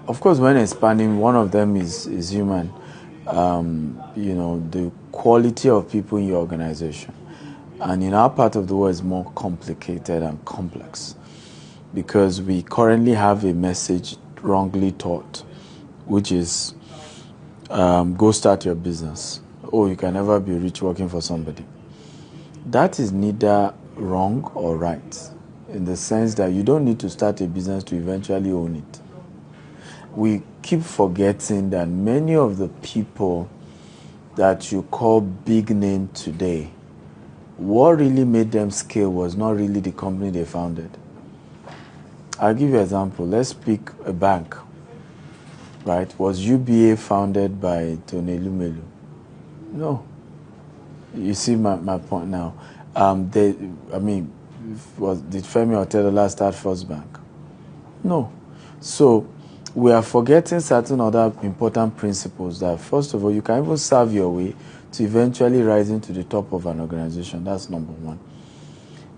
Of course, when expanding, one of them is human. The quality of people in your organization. And in our part of the world, it's more complicated and complex because we currently have a message wrongly taught, which is go start your business. Oh, you can never be rich working for somebody. That is neither wrong or right, in the sense that you don't need to start a business to eventually own it. We keep forgetting that many of the people that you call big name today, what really made them scale was not really the company they founded. I'll give you an example. Let's pick a bank, right? Was UBA founded by Tony Lumelu? No. You see my point now. Did Femi Otedola start First Bank? No. So we are forgetting certain other important principles that, first of all, you can even serve your way to eventually rising to the top of an organization. That's number one.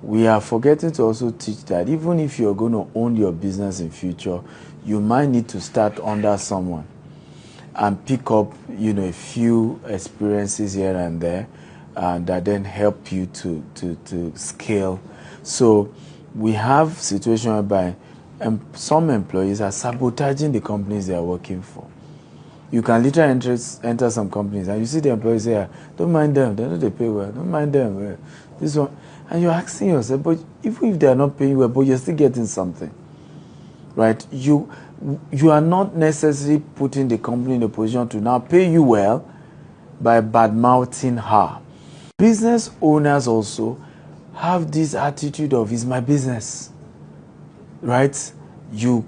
We are forgetting to also teach that even if you're going to own your business in future, you might need to start under someone and pick up, a few experiences here and there that then help you to scale. So we have situations whereby some employees are sabotaging the companies they are working for. You can literally enter some companies and you see the employees say, don't mind them, they know they pay well, don't mind them. This one. And you're asking yourself, but even if they are not paying well, but you're still getting something, right? You are not necessarily putting the company in a position to now pay you well by bad-mouthing her. Business owners also have this attitude of, it's my business, right? You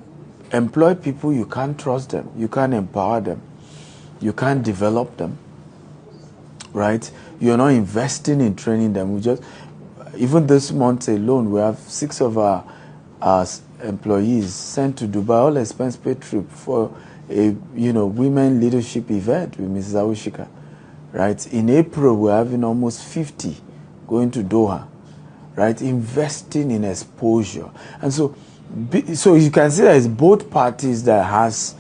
employ people, you can't trust them, you can't empower them, you can't develop them, right? You're not investing in training them. Even this month alone, we have 6 of our employees sent to Dubai, all expense paid trip for a women leadership event with Mrs. Awushika, right? In April, we're having almost 50 going to Doha, right? Investing in exposure. And so you can see that it's both parties that has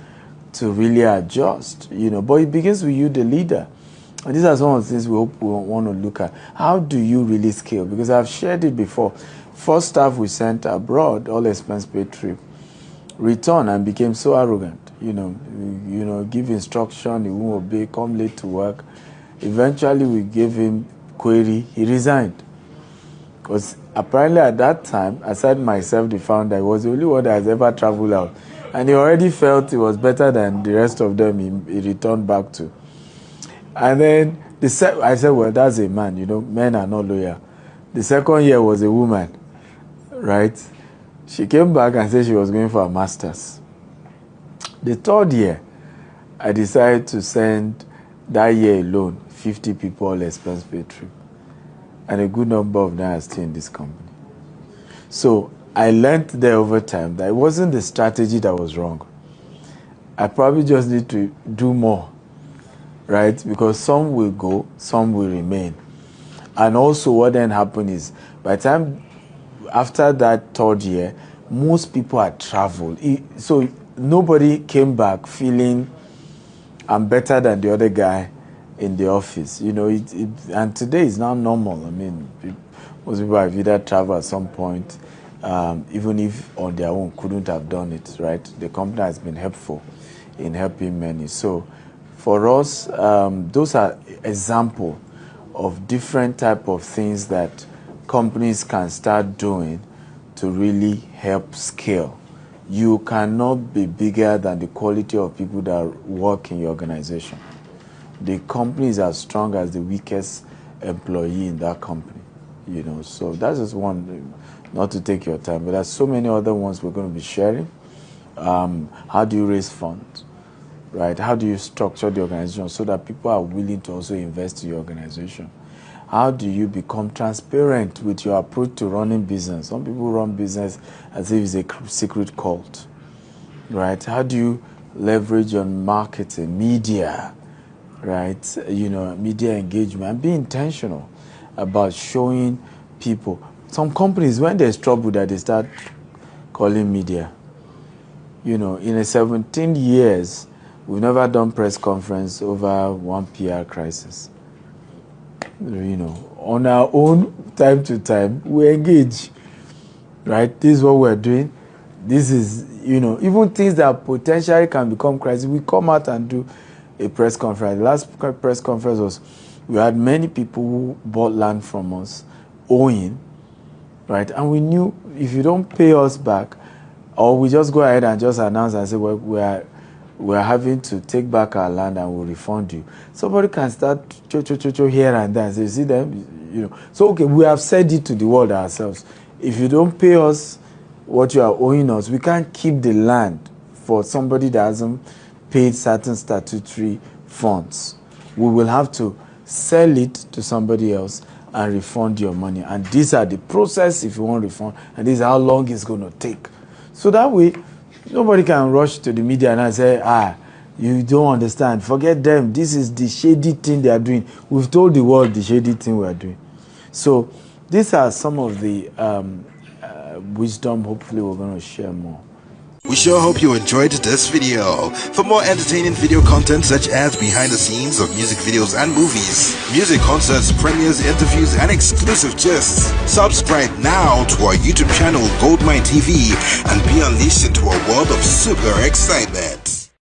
to really adjust, but it begins with you, the leader. And these are some of the things we hope we want to look at. How do you really scale? Because I've shared it before. First staff we sent abroad, all expense paid trip, returned and became so arrogant. Give instruction, he won't obey, come late to work. Eventually we gave him query, he resigned. Because apparently at that time, aside myself, the founder, he was the only one that has ever traveled out. And he already felt it was better than the rest of them he returned back to. And then I said, well, that's a man, men are not loyal. The second year was a woman, right? She came back and said she was going for a master's. The third year, I decided to send that year alone 50 people all expense paid trip. And a good number of them are still in this company. So I learned there over time that it wasn't the strategy that was wrong. I probably just need to do more, right? Because some will go, some will remain. And also what then happened is, by the time after that third year, most people had traveled. So nobody came back feeling I'm better than the other guy in the office. And today is now normal. I mean, most people have either traveled at some point, even if on their own couldn't have done it, right? The company has been helpful in helping many. So for us, those are examples of different type of things that companies can start doing to really help scale. You cannot be bigger than the quality of people that work in your organization. The company is as strong as the weakest employee in that company, So that's just one, not to take your time, but there's so many other ones we're going to be sharing. How do you raise funds, right? How do you structure the organization so that people are willing to also invest in your organization? How do you become transparent with your approach to running business? Some people run business as if it's a secret cult, right? How do you leverage on marketing, media, right? Media engagement, and be intentional about showing people. Some companies, when there's trouble, that they start calling media. In a 17 years, we've never done press conference over one PR crisis. On our own, time to time, we engage, right? This is what we're doing. This is, even things that potentially can become crisis, we come out and do a press conference. The last press conference was, we had many people who bought land from us, owing, right? And we knew if you don't pay us back, or we just go ahead and just announce and say, well, we're having to take back our land and we'll refund you. Somebody can start here and there and say, see them, So, okay, we have said it to the world ourselves. If you don't pay us what you are owing us, we can't keep the land for somebody that hasn't paid certain statutory funds. We will have to sell it to somebody else and refund your money. And these are the process if you want refund, and this is how long it's going to take. So that way, nobody can rush to the media and say, you don't understand. Forget them. This is the shady thing they are doing. We've told the world the shady thing we are doing. So these are some of the wisdom. Hopefully we're going to share more. We sure hope you enjoyed this video. For more entertaining video content such as behind the scenes of music videos and movies, music concerts, premieres, interviews, and exclusive gists, subscribe now to our YouTube channel Goldmine TV and be unleashed into a world of super excitement.